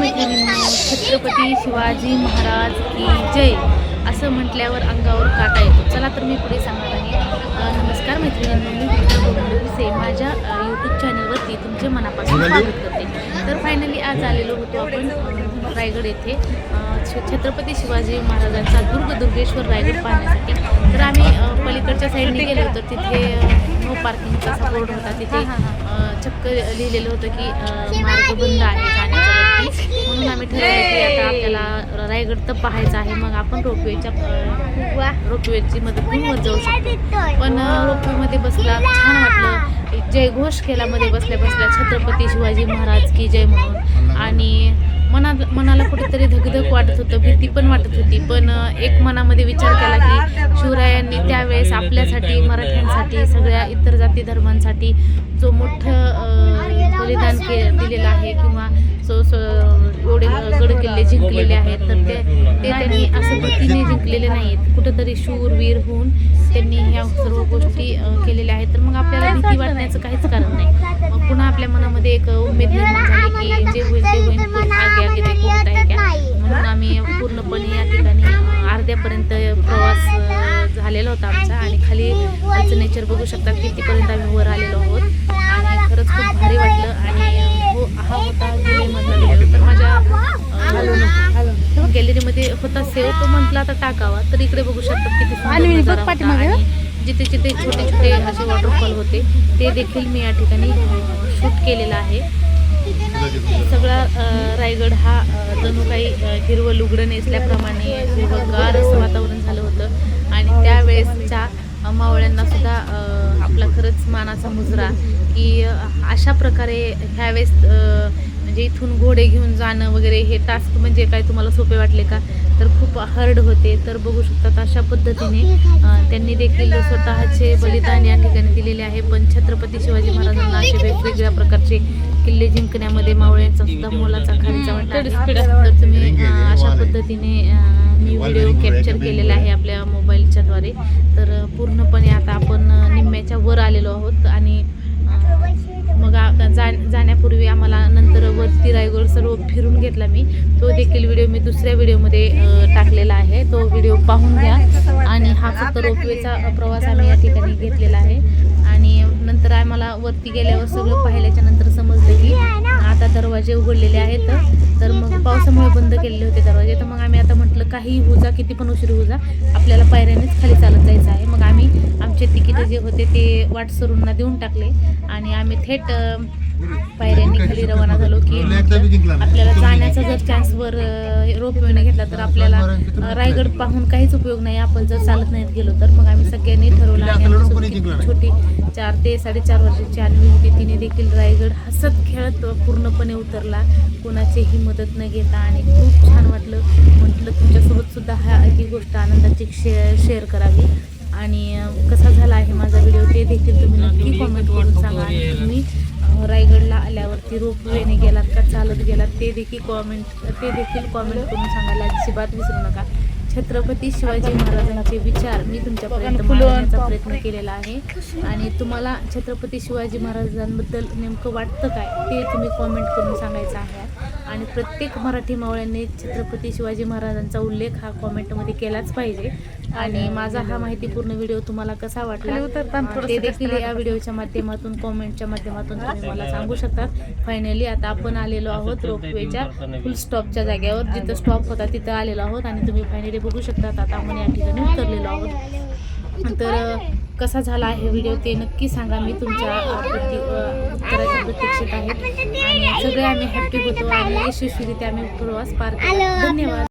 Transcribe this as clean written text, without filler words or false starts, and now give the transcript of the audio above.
मैत्रिणींनो, छत्रपती शिवाजी महाराज की जय असं म्हटल्यावर अंगावर काटा येतो. चला तर मी पुढे सांगणार आहे. नमस्कार मैत्रिणींनो, मी पूजा गोविंदसे माझ्या यूट्यूब चॅनलवरती तुमचे मनापासून स्वागत करते. तर फायनली आज आलेलो होतो आपण रायगड येथे छत्रपती शिवाजी महाराजांचा दुर्गेश्वर रायगड पाहण्यासाठी. तर आम्ही पलीकडच्या साईडने गेलो होतो. तिथे नो पार्किंगचा बोर्ड होता. तिथे चक्क लिहिलेलं होतं की मार्ग बंद आहे जाण्याच्यावरती. म्हणून आम्ही ठरवलं की आता आपल्याला रायगड तर पाहायचं आहे. मग आपण रोपवेची मदतीने वर जाऊ शकतो. पण रोपवेमध्ये बसला छान वाटलं. जयघोष केला मध्ये बसल्या छत्रपती शिवाजी महाराज की जय म्हणून. आणि मनाला कुठेतरी धगधग वाटत होतं, भीती पण वाटत होती. पण एक मनामध्ये विचार केला की शिवरायांनी त्यावेळेस आपल्यासाठी, मराठ्यांसाठी, सगळ्या इतर जाती धर्मांसाठी जो मोठं बलिदान दिलेलं आहे किंवा एवढे गड किल्ले जिंकलेले आहेत, तर ते त्यांनी असं भीतीने जिंकलेले नाहीत. कुठंतरी शूरवीर होऊन त्यांनी ह्या सर्व गोष्टी केलेल्या आहेत. तर मग आपल्याला भीती वाटण्याचं काहीच कारण नाही. मग पुन्हा आपल्या मनामध्ये एक उमेद निर्माण झाली की जे होईल ते होईल, आगे देखील होत आहे का. म्हणून आम्ही पूर्णपणे या ठिकाणी अर्ध्यापर्यंत प्रवास झालेला होता आमचा. आणि खाली आमचं नेचर बघू शकतात कितीपर्यंत आम्ही वर आलेलो आहोत. आणि खरंच खूप भारी वाटलं. आणि हा होता गॅलरीमधला व्हिडिओ. तर माझ्या गॅलरीमध्ये होता सेव, तो म्हटला आता टाकावा. तर इकडे बघू शकतात किती सुंदर नजारा होता. आणि जिथे जिथे छोटे छोटे असे वॉटरफॉल होते ते देखील मी या ठिकाणी शूट केलेला आहे. सगळा रायगड हा जणू काही हिरवं लुगडं नेसल्याप्रमाणे हिरवंगार असं वातावरण झालं होतं. आणि त्यावेळेसच्या मावळ्यांना सुद्धा आपला खरंच मानाचा मुजरा की अशा प्रकारे ह्यावेळेस म्हणजे इथून घोडे घेऊन जाणं वगैरे हे टास्क म्हणजे काय तुम्हाला सोपे वाटले का, तर खूप हार्ड होते. तर बघू शकतात अशा पद्धतीने त्यांनी देखील स्वतःचे बलिदान या ठिकाणी दिलेले आहे. पण छत्रपती शिवाजी महाराजांना असे वेगवेगळ्या प्रकारचे किल्ले जिंकण्यामध्ये मावळ्यांचा सुद्धा मोलाचा खर्च वाटला. तर तुम्ही अशा पद्धतीने मी व्हिडिओ कॅप्चर केलेला आहे आपल्या मोबाईलच्या द्वारे. तर पूर्णपणे आता आपण निम्म्याच्या वर आलेलो आहोत. आणि मग जाण्यापूर्वी आम्हाला नंतर वरती रायगड सर्व फिरून घेतला मी. तो देखील व्हिडिओ मी दुसऱ्या व्हिडिओमध्ये टाकलेला आहे. तो व्हिडिओ पाहून घ्या. आणि हा फक्त रोपवेचा प्रवास आम्ही या ठिकाणी घेतलेला आहे. आणि नंतर आम्हाला वरती गेल्यावर सगळं पाहिल्याच्या नंतर समजलं की आता दरवाजे उघडलेले आहेत. तर मग पावसामुळे बंद केलेले होते दरवाजे. तर मग आम्ही आता म्हटलं काही होऊ जा, किती पण उशीर होऊ जा, आपल्याला पायऱ्यानेच खाली चालत जायचं आहे. मग आम्ही आमचे तिकीट जे होते ते वाटसरूंना देऊन टाकले. आणि आम्ही थेट पायऱ्यांनी खाली रवाना झालो की आपल्याला जाण्याचा जर चान्स वर रोपवेने घेतला तर आपल्याला रायगड पाहून काहीच उपयोग नाही आपण जर चालत नाहीत गेलो तर. मग आम्ही सगळ्यांनी ठरवलं. आणि छोटी 4 ते 4.5 वर्षाची अन्वी होती, तिने देखील रायगड हसत खेळत पूर्णपणे उतरला, कोणाचीही मदत न घेता. आणि खूप छान वाटलं. म्हटलं तुमच्यासोबत सुद्धा ही गोष्ट आनंदाची शेअर करावी. आणि कसा झाला आहे माझा व्हिडिओ ते देखील तुम्ही नक्की कॉमेंट करून सांगा. आणि तुम्ही रायगडला आल्यावरती रोपवेने गेलात का चालत गेलात ते देखील कॉमेंट करून सांगायला अजिबात विसरू नका. छत्रपती शिवाजी महाराजांचे विचार मी तुमच्यापर्यंत मांडण्याचा प्रयत्न केलेला आहे. आणि तुम्हाला छत्रपती शिवाजी महाराजांबद्दल नेमकं वाटतं काय ते तुम्ही कॉमेंट करून सांगायचं आहे. आणि प्रत्येक मराठी मावळ्यांनी छत्रपती शिवाजी महाराजांचा उल्लेख हा कॉमेंटमध्ये केलाच पाहिजे. आणि माझा हा माहितीपूर्ण व्हिडिओ तुम्हाला कसा वाटला ते देखील या व्हिडिओच्या माध्यमातून कॉमेंटच्या माध्यमातून तुम्ही मला सांगू शकता. फायनली आता आपण आलेलो आहोत रोपवेच्या फुल स्टॉपच्या जागेवर. जिथं स्टॉप होता तिथं आलेलो आहोत. आणि तुम्ही फायनली बघू शकतात आता आपण या ठिकाणी उतरलेलो आहोत. तर कसा झाला आहे व्हिडिओ ते नक्की सांगा. मी तुमच्या उत्तराच्या प्रतीक्षेत आहे. आणि सगळे आम्ही हॅप्पी होतो आणि यशस्वीरित्या आम्ही प्रवास पार केला. धन्यवाद.